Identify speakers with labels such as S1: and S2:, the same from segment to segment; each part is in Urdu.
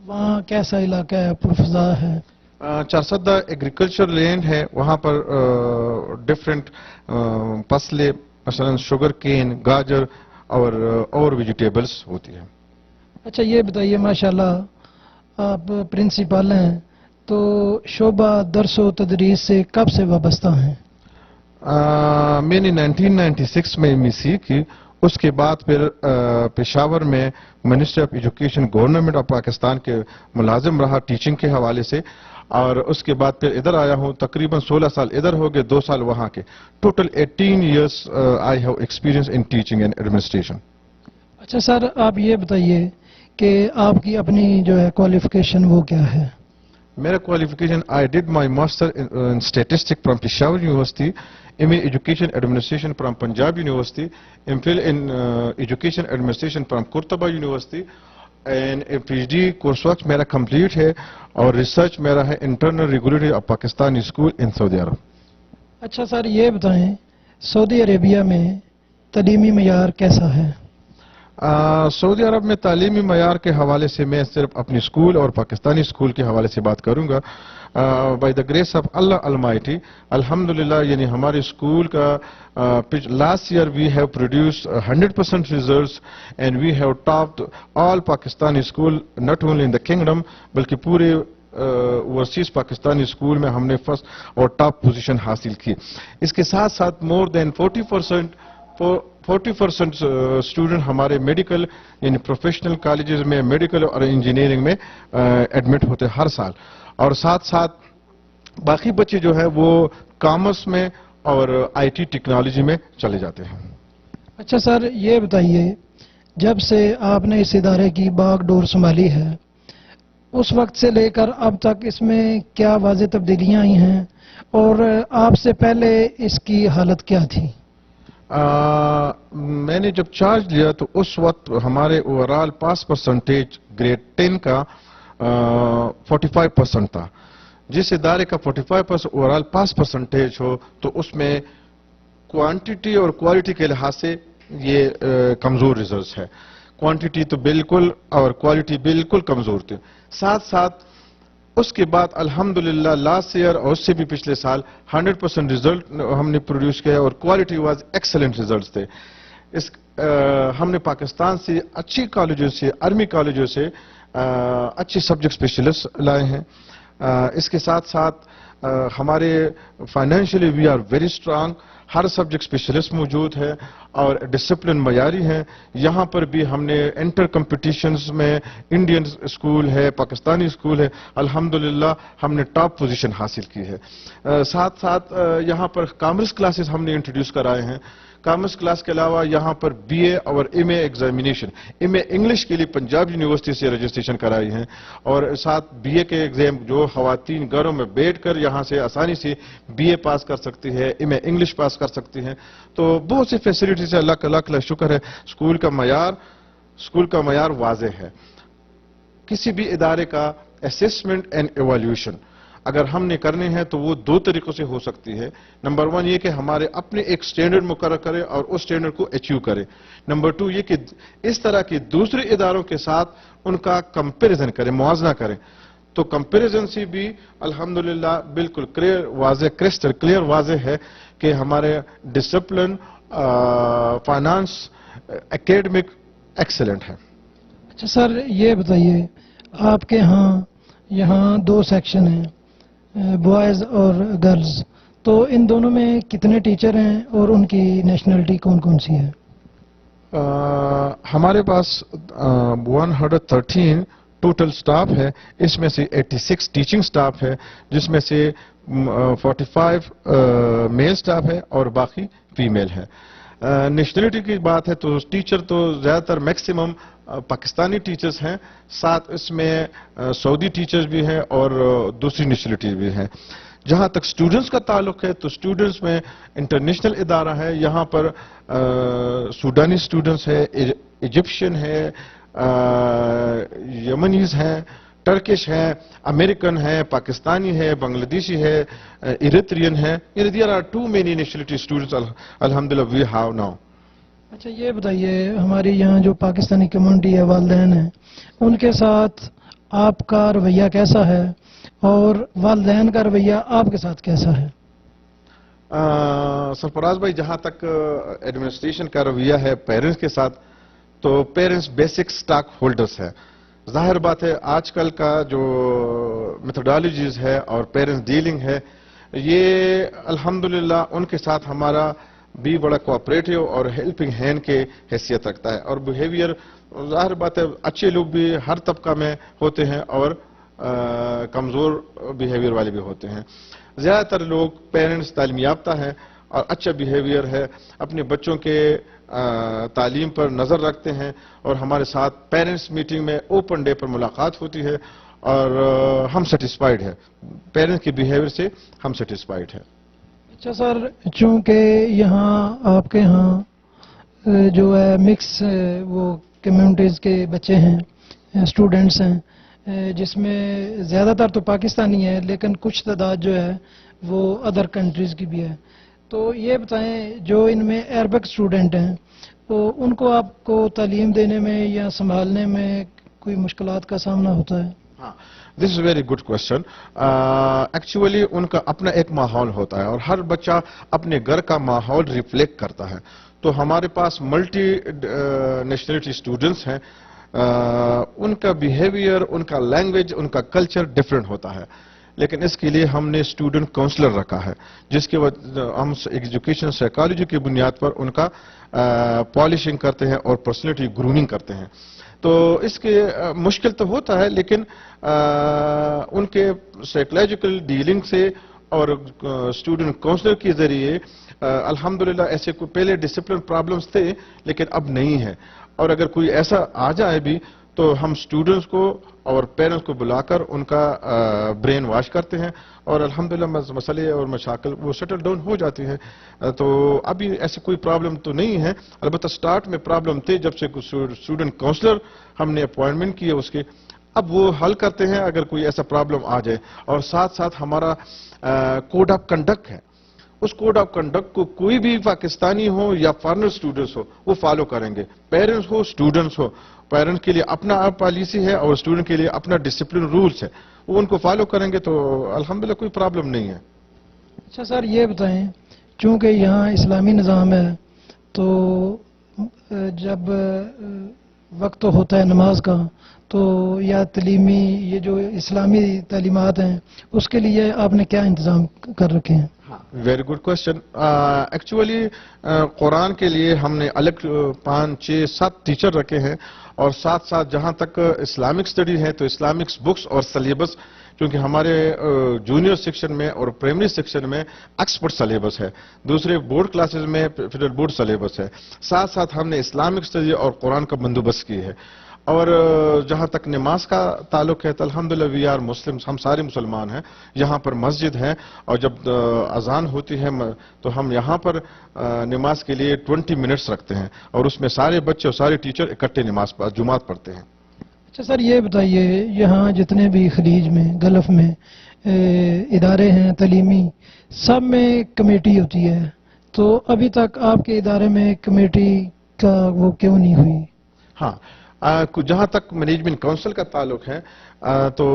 S1: وہاں کیسا علاقہ ہے, پرفضا ہے؟
S2: چارسدہ ایگریکلچر لینڈ ہے, وہاں پر ڈفرینٹ فصلیں مثلا شوگر کین, گاجر اور ویجیٹیبلس ہوتی ہیں.
S1: اچھا یہ بتائیے, ماشاءاللہ آپ پرنسپل ہیں, تو شعبہ درس و تدریس سے کب سے وابستہ ہیں؟
S2: میں نے 1996 میں ایم ای سی کی, اس کے بعد پھر پشاور میں ministry of education government of Pakistan کے ملازم رہا ٹیچنگ کے حوالے سے, اور اس کے بعد پھر ادھر آیا ہوں. تقریباً 16 سال ادھر ہو گئے, 2 سال وہاں کے. Total 18 years I have experience in teaching and administration.
S1: اچھا سر, آپ یہ بتائیے کہ آپ کی اپنی جو ہے کوالیفیکیشن وہ کیا ہے؟
S2: میرا qualification, I did my master in statistic from Peshawar university, M A education administration from Punjab university, M Phil in education administration from Qurtuba university, and P H D course work میرا کمپلیٹ ہے, اور ریسرچ میرا ہے internal regulatory of Pakistani school in Saudi Arab.
S1: اچھا سر یہ بتائیں, سعودی عربیہ میں تعلیمی معیار کیسا ہے؟
S2: سعودی عرب میں تعلیمی معیار کے حوالے سے میں صرف اپنی اسکول اور پاکستانی اسکول کے حوالے سے بات کروں گا. بائی دا گریس آف اللہ المائٹی, الحمدللہ, یعنی ہمارے اسکول کا last year we have produced 100% results, and we have topped all Pakistani school, not only in the kingdom بلکہ پورے اوورسیز پاکستانی اسکول میں ہم نے فرسٹ اور ٹاپ پوزیشن حاصل کی. اس کے ساتھ ساتھ مور دین 40% اسٹوڈنٹ ہمارے میڈیکل یعنی پروفیشنل کالجز میں میڈیکل اور انجینئرنگ میں ایڈمٹ ہوتے ہر سال, اور ساتھ ساتھ باقی بچے جو ہے وہ کامرس میں اور آئی ٹی ٹیکنالوجی میں چلے جاتے ہیں.
S1: اچھا سر یہ بتائیے, جب سے آپ نے اس ادارے کی باغ ڈور سنبھالی ہے, اس وقت سے لے کر اب تک اس میں کیا واضح تبدیلیاں آئی ہیں, اور آپ سے پہلے اس کی حالت کیا تھی؟
S2: میں نے جب چارج لیا تو اس وقت ہمارے اوورال پاس پرسنٹیج گریڈ 10 کا 45% تھا. جس ادارے کا 45% اوورال پاس پرسنٹیج ہو تو اس میں کوانٹٹی اور کوالٹی کے لحاظ سے یہ کمزور ریزلٹس ہے. کوانٹٹی تو بالکل اور کوالٹی بالکل کمزور تھی. ساتھ ساتھ اس کے بعد الحمدللہ لاسٹ ایئر اور اس سے بھی پچھلے سال 100% ریزلٹ ہم نے پروڈیوس کیا, اور کوالٹی واز ایکسلنٹ ریزلٹس تھے. ہم نے پاکستان سے اچھی کالجوں سے, آرمی کالجوں سے اچھے سبجیکٹ اسپیشلسٹ لائے ہیں. اس کے ساتھ ساتھ ہمارے financially we are very strong, ہر سبجیکٹ اسپیشلسٹ موجود ہے اور ڈسپلن معیاری ہیں. یہاں پر بھی ہم نے انٹر کمپٹیشنز میں انڈین اسکول ہے, پاکستانی اسکول ہے, الحمدللہ ہم نے ٹاپ پوزیشن حاصل کی ہے. ساتھ ساتھ یہاں پر کامرس کلاسز ہم نے انٹروڈیوس کرائے ہیں. کامرس کلاس کے علاوہ یہاں پر بی اے اور M a examination, M A English کے لیے پنجاب یونیورسٹی سے رجسٹریشن کرائی ہیں, اور ساتھ بی اے کے ایگزام جو خواتین گھروں میں بیٹھ کر یہاں سے آسانی سے بی اے پاس کر سکتی ہے, ایم اے انگلش پاس کر سکتی ہیں. تو بہت سی فیسلٹیز ہے, اللہ کا لاکھ لاکھ شکر ہے. اسکول کا معیار واضح ہے. کسی بھی ادارے کا اسیسمنٹ اینڈ ایوالویشن اگر ہم نے کرنے ہیں تو وہ 2 طریقوں سے ہو سکتی ہے. نمبر 1 یہ کہ ہمارے اپنے ایک سٹینڈرڈ مقرر کرے اور اس سٹینڈرڈ کو اچیو کرے. نمبر 2 یہ کہ اس طرح کے دوسرے اداروں کے ساتھ ان کا کمپیریزن کرے, موازنہ کرے. تو کمپیریزن سے بھی الحمدللہ بالکل کرسٹل کلیئر واضح ہے کہ ہمارے ڈسپلن, فائنانس, اکیڈمک ایکسلنٹ ہے.
S1: اچھا سر یہ بتائیے, آپ کے یہاں 2 سیکشن ہیں, بوائز اور گرلز, تو ان دونوں میں کتنے ٹیچر ہیں اور ان کی نیشنلٹی کون کون سی ہے؟
S2: ہمارے پاس 113 ٹوٹل سٹاف ہے. اس میں سے 86 ٹیچنگ سٹاف ہے, جس میں سے 45 میل سٹاف ہے اور باقی فیمیل ہے. نیشنلٹی کی بات ہے تو ٹیچر تو زیادہ تر میکسیمم پاکستانی ٹیچرز ہیں, ساتھ اس میں سعودی ٹیچرز بھی ہیں اور دوسری نیشنلٹی بھی ہیں. جہاں تک سٹوڈنٹس کا تعلق ہے تو سٹوڈنٹس میں انٹرنیشنل ادارہ ہے. یہاں پر سوڈانی سٹوڈنٹس ہے, ایجپشین ہے, یمنیز ہیں, ٹرکش ہیں, امریکن ہیں, پاکستانی ہے, بنگلہ دیشی ہے, ایریترین ہے. There are too many nationality students الحمدللہ وی ہیو ناؤ.
S1: اچھا یہ بتائیے, ہماری یہاں جو پاکستانی کمیونٹی ہے, والدین ہیں, ان کے ساتھ آپ کا رویہ کیسا ہے اور والدین کا رویہ آپ کے ساتھ کیسا ہے؟
S2: سرفراز بھائی، جہاں تک ایڈمنسٹریشن کا رویہ ہے پیرنٹس کے ساتھ، تو پیرنٹس بیسک سٹاک ہولڈرز ہیں. ظاہر بات ہے آج کل کا جو میتھڈالوجیز ہے اور پیرنٹس ڈیلنگ ہے، یہ الحمدللہ ان کے ساتھ ہمارا بھی بڑا کوآپریٹو اور ہیلپنگ ہینڈ کے حیثیت رکھتا ہے. اور بیہیویئر ظاہر بات ہے اچھے لوگ بھی ہر طبقہ میں ہوتے ہیں اور کمزور بیہیویئر والے بھی ہوتے ہیں. زیادہ تر لوگ پیرنٹس تعلیم یافتہ ہیں اور اچھا بیہیویئر ہے، اپنے بچوں کے تعلیم پر نظر رکھتے ہیں، اور ہمارے ساتھ پیرنٹس میٹنگ میں اوپن ڈے پر ملاقات ہوتی ہے، اور ہم سیٹسفائیڈ ہیں پیرنٹس کے بیہیویئر سے، ہم سیٹسفائیڈ ہیں.
S1: اچھا سر، چونکہ یہاں آپ کے یہاں جو ہے مکس وہ کمیونٹیز کے بچے ہیں، اسٹوڈنٹس ہیں، جس میں زیادہ تر تو پاکستانی ہے لیکن کچھ تعداد جو ہے وہ ادر کنٹریز کی بھی ہے. تو یہ بتائیں جو ان میں عربک اسٹوڈنٹ ہیں تو ان کو آپ کو تعلیم دینے میں یا سنبھالنے میں کوئی مشکلات کا سامنا ہوتا ہے؟
S2: ہاں، this is very good question. Actually ان کا اپنا ایک ماحول ہوتا ہے اور ہر بچہ اپنے گھر کا ماحول ریفلیکٹ کرتا ہے. تو ہمارے پاس ملٹی نیشنلٹی اسٹوڈنٹس ہیں، ان کا بیہیویئر، ان کا لینگویج، ان کا کلچر ڈفرینٹ ہوتا ہے. لیکن اس کے لیے ہم نے اسٹوڈنٹ کاؤنسلر رکھا ہے، جس کے ہم ایجوکیشن سائیکالوجی کی بنیاد پر ان کا پالشنگ کرتے ہیں اور پرسنالٹی گرومنگ کرتے ہیں. تو اس کے مشکل تو ہوتا ہے، لیکن ان کے سائیکولوجیکل ڈیلنگ سے اور اسٹوڈنٹ کاؤنسلر کے ذریعے الحمدللہ ایسے کوئی پہلے ڈسپلن پرابلمز تھے لیکن اب نہیں ہے. اور اگر کوئی ایسا آ جائے بھی تو ہم اسٹوڈنٹس کو اور پیرنٹس کو بلا کر ان کا برین واش کرتے ہیں، اور الحمدللہ مسئلے اور مشاکل وہ سیٹل ڈاؤن ہو جاتی ہیں. تو ابھی ایسی کوئی پرابلم تو نہیں ہے. البتہ سٹارٹ میں پرابلم تھی جب سے اسٹوڈنٹ کاؤنسلر ہم نے اپوائنٹمنٹ کیے اس کے، اب وہ حل کرتے ہیں اگر کوئی ایسا پرابلم آ جائے. اور ساتھ ساتھ ہمارا کوڈ آف کنڈکٹ ہے، اس کوڈ آف کنڈکٹ کو کوئی بھی پاکستانی ہو یا فارنر اسٹوڈنٹس ہو وہ فالو کریں گے. Parents who, students who, parent کے لیے اپنا پالیسی ہے اور اسٹوڈنٹ کے لیے اپنا ڈسپلن رولز ہے، وہ ان کو فالو کریں گے تو الحمدللہ کوئی پرابلم نہیں ہے.
S1: اچھا سر، یہ بتائیں چونکہ یہاں اسلامی نظام ہے تو جب وقت ہوتا ہے نماز کا تو یا تعلیمی یہ جو اسلامی تعلیمات ہیں اس کے لیے آپ نے کیا انتظام کر رکھے ہیں؟
S2: Very good question. ایکچولی قرآن کے لیے ہم نے الگ 5, 6, 7 ٹیچر رکھے ہیں، اور ساتھ ساتھ جہاں تک اسلامک اسٹڈی ہے تو اسلامک بکس اور سلیبس، کیونکہ ہمارے جونیئر سیکشن میں اور پرائمری سیکشن میں ایکسپرٹ سلیبس ہے، دوسرے بورڈ کلاسز میں فیڈرل بورڈ سلیبس ہے. ساتھ ساتھ ہم نے اسلامک اسٹڈی اور قرآن کا بندوبست کی ہے. اور جہاں تک نماز کا تعلق ہے تو الحمدللہ وی آر مسلمز، ہم سارے مسلمان ہیں. یہاں پر مسجد ہے اور جب اذان ہوتی ہے تو ہم یہاں پر نماز کے لیے 20 منٹس رکھتے ہیں، اور اس میں سارے بچے اور سارے ٹیچر اکٹھے جماعت پڑھتے ہیں.
S1: اچھا سر، یہ بتائیے یہاں جتنے بھی خلیج میں، گلف میں ادارے ہیں تعلیمی، سب میں کمیٹی ہوتی ہے، تو ابھی تک آپ کے ادارے میں کمیٹی کا وہ کیوں نہیں ہوئی؟
S2: ہاں، جہاں تک مینجمنٹ کونسل کا تعلق ہے تو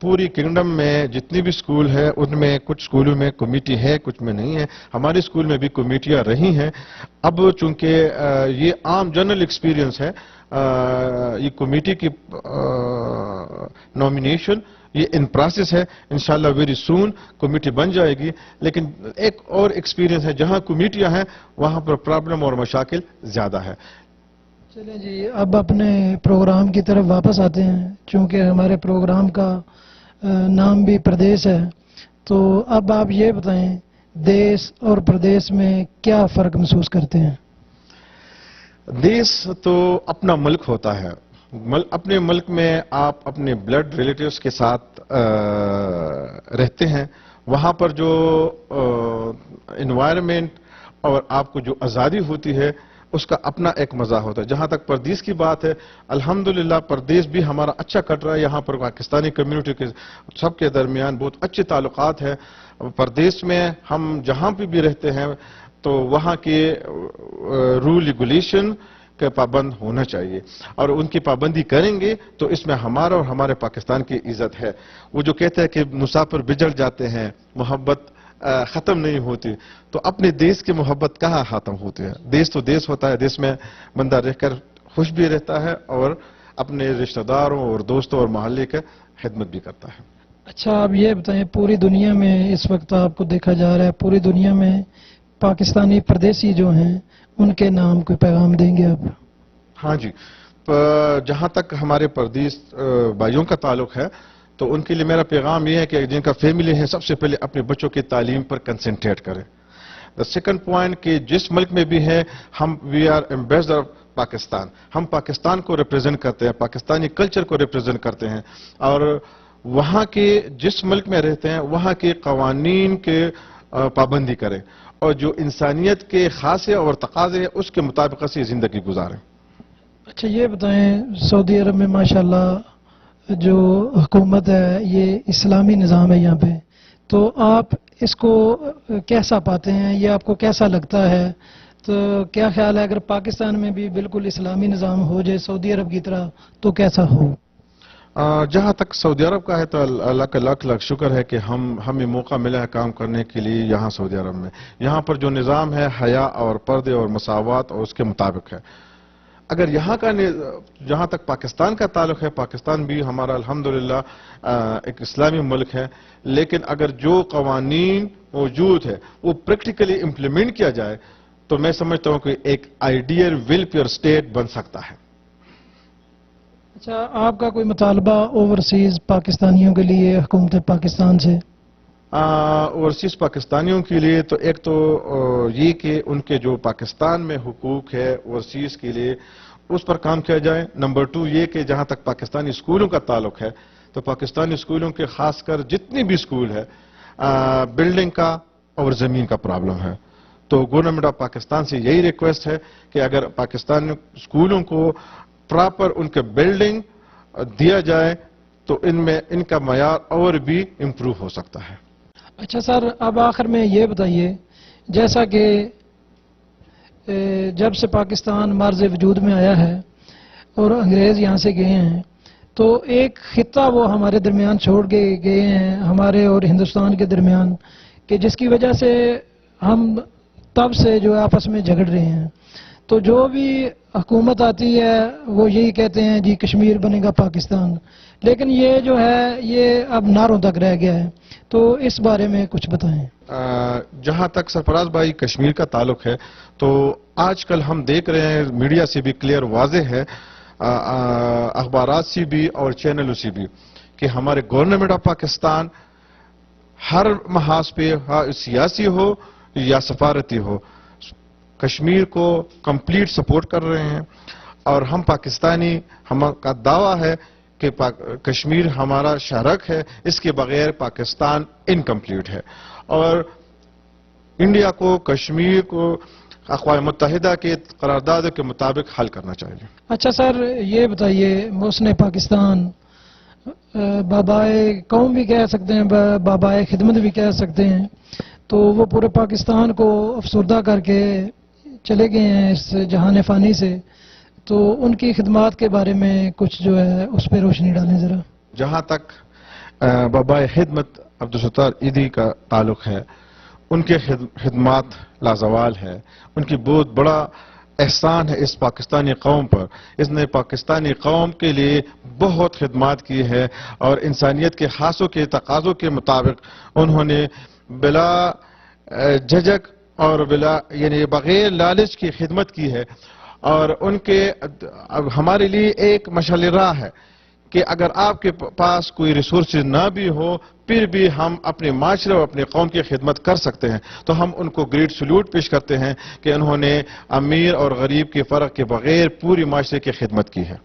S2: پوری کنگڈم میں جتنی بھی سکول ہے ان میں کچھ سکولوں میں کمیٹی ہے، کچھ میں نہیں ہے. ہمارے سکول میں بھی کمیٹیاں رہی ہیں. اب چونکہ یہ عام جنرل ایکسپیرینس ہے، یہ کمیٹی کی نامینیشن یہ ان پروسیس ہے. انشاءاللہ ویری سون کمیٹی بن جائے گی. لیکن ایک اور ایکسپیرینس ہے، جہاں کمیٹیاں ہیں وہاں پر پرابلم اور مشاکل زیادہ ہے.
S1: چلیں جی، اب اپنے پروگرام کی طرف واپس آتے ہیں. چونکہ ہمارے پروگرام کا نام بھی پردیس ہے، تو اب آپ یہ بتائیں دیس اور پردیس میں کیا فرق محسوس کرتے ہیں؟
S2: دیس تو اپنا ملک ہوتا ہے. اپنے ملک میں آپ اپنے بلڈ ریلیٹیوز کے ساتھ رہتے ہیں. وہاں پر جو انوائرمنٹ اور آپ کو جو آزادی ہوتی ہے اس کا اپنا ایک مزہ ہوتا ہے. جہاں تک پردیس کی بات ہے، الحمدللہ پردیس بھی ہمارا اچھا کٹ رہا ہے. یہاں پر پاکستانی کمیونٹی کے سب کے درمیان بہت اچھے تعلقات ہیں. پردیس میں ہم جہاں بھی رہتے ہیں تو وہاں کے رول ریگولیشن کے پابند ہونا چاہیے، اور ان کی پابندی کریں گے تو اس میں ہمارا اور ہمارے پاکستان کی عزت ہے۔ وہ جو کہتے ہیں کہ مسافر بجڑ جاتے ہیں، محبت ختم نہیں ہوتی، تو اپنے دیش کی محبت کہاں ختم ہوتی ہے؟ دیش تو دیش ہوتا ہے، دیش میں بندہ رہ کر خوش بھی رہتا ہے اور اپنے رشتہ داروں اور دوستوں اور محلے کا خدمت بھی کرتا ہے۔
S1: اچھا، آپ یہ بتائیں، پوری دنیا میں اس وقت آپ کو دیکھا جا رہا ہے، پوری دنیا میں پاکستانی پردیسی جو ہیں ان کے نام کوئی پیغام دیں گے آپ؟
S2: ہاں جی، جہاں تک ہمارے پردیس بھائیوں کا تعلق ہے تو ان کے لیے میرا پیغام یہ ہے کہ جن کا فیملی ہے سب سے پہلے اپنے بچوں کی تعلیم پر کنسنٹریٹ کریں۔ دا سیکنڈ پوائنٹ کہ جس ملک میں بھی ہیں ہم we are ambassador of Pakistan, ہم پاکستان کو ریپرزینٹ کرتے ہیں، پاکستانی کلچر کو ریپرزینٹ کرتے ہیں، اور وہاں کے جس ملک میں رہتے ہیں وہاں کے قوانین کے پابندی کریں، اور جو انسانیت کے خاصے اور تقاضے ہیں اس کے مطابق سے زندگی گزاریں۔
S1: اچھا، یہ بتائیں، سعودی عرب میں ماشاءاللہ جو حکومت ہے یہ اسلامی نظام ہے یہاں پہ، تو آپ اس کو کیسا پاتے ہیں؟ یہ آپ کو کیسا لگتا ہے؟ تو کیا خیال ہے اگر پاکستان میں بھی بالکل اسلامی نظام ہو جائے سعودی عرب کی طرح تو کیسا ہو؟
S2: جہاں تک سعودی عرب کا ہے تو اللہ کا لاکھ لاکھ شکر ہے کہ ہمیں موقع ملا ہے کام کرنے کے لیے یہاں سعودی عرب میں۔ یہاں پر جو نظام ہے حیا اور پردے اور مساوات اور اس کے مطابق ہے۔ اگر یہاں کا جہاں تک پاکستان کا تعلق ہے، پاکستان بھی ہمارا الحمدللہ ایک اسلامی ملک ہے، لیکن اگر جو قوانین موجود ہے وہ پریکٹیکلی امپلیمنٹ کیا جائے تو میں سمجھتا ہوں کہ ایک آئیڈیل ویلفیئر اسٹیٹ بن سکتا ہے۔
S1: اچھا، آپ کا کوئی مطالبہ اوورسیز پاکستانیوں کے لیے حکومت پاکستان سے؟
S2: اوورسیز پاکستانیوں کے لیے تو ایک تو یہ کہ ان کے جو پاکستان میں حقوق ہے اوورسیز کے لیے اس پر کام کیا جائے۔ نمبر 2 یہ کہ جہاں تک پاکستانی اسکولوں کا تعلق ہے تو پاکستانی اسکولوں کے خاص کر جتنی بھی اسکول ہے بلڈنگ کا اور زمین کا پرابلم ہے، تو گورنمنٹ آف پاکستان سے یہی ریکویسٹ ہے کہ اگر پاکستانی اسکولوں کو پراپر ان کے بلڈنگ دیا جائے تو ان کا معیار اور بھی امپروو ہو سکتا ہے۔
S1: اچھا سر، اب آخر میں یہ بتائیے، جیسا کہ جب سے پاکستان معرض وجود میں آیا ہے اور انگریز یہاں سے گئے ہیں تو ایک خطہ وہ ہمارے درمیان چھوڑ کے گئے ہیں، ہمارے اور ہندوستان کے درمیان، کہ جس کی وجہ سے ہم تب سے جو آپس میں جھگڑ رہے ہیں۔ تو جو بھی حکومت آتی ہے وہ یہی کہتے ہیں جی کشمیر بنے گا پاکستان، لیکن یہ جو ہے یہ اب نعروں تک رہ گیا ہے، تو اس بارے میں کچھ بتائیں۔
S2: جہاں تک سرفراز بھائی کشمیر کا تعلق ہے تو آج کل ہم دیکھ رہے ہیں میڈیا سے بھی کلیئر واضح ہے، اخبارات سے بھی اور چینلوں سے بھی، کہ ہمارے گورنمنٹ آف پاکستان ہر محاذ پہ سیاسی ہو یا سفارتی ہو کشمیر کو کمپلیٹ سپورٹ کر رہے ہیں، اور ہم پاکستانی کا دعویٰ ہے کہ کشمیر ہمارا شہرک ہے، اس کے بغیر پاکستان انکمپلیٹ ہے، اور انڈیا کو کشمیر کو اقوام متحدہ کے قرارداد کے مطابق حل کرنا چاہیے۔
S1: اچھا سر، یہ بتائیے، محسن پاکستان بابائے قوم بھی کہہ سکتے ہیں، بابائے خدمت بھی کہہ سکتے ہیں، تو وہ پورے پاکستان کو افسردہ کر کے چلے گئے ہیں اس جہان فانی سے، تو ان کی خدمات کے بارے میں کچھ جو ہے اس پہ روشنی ڈالیں ذرا۔
S2: جہاں تک بابائے خدمت عبدالستار ایدھی کا تعلق ہے، ان کے خدمات لازوال ہے، ان کی بہت بڑا احسان ہے اس پاکستانی قوم پر، اس نے پاکستانی قوم کے لیے بہت خدمات کی ہے، اور انسانیت کے خاصوں کے تقاضوں کے مطابق انہوں نے بلا جھجک اور یعنی بغیر لالچ کی خدمت کی ہے، اور ان کے ہمارے لیے ایک مشعل راہ ہے کہ اگر آپ کے پاس کوئی ریسورسز نہ بھی ہو پھر بھی ہم اپنے معاشرے اور اپنے قوم کی خدمت کر سکتے ہیں، تو ہم ان کو گریٹ سلوٹ پیش کرتے ہیں کہ انہوں نے امیر اور غریب کے فرق کے بغیر پوری معاشرے کی خدمت کی ہے۔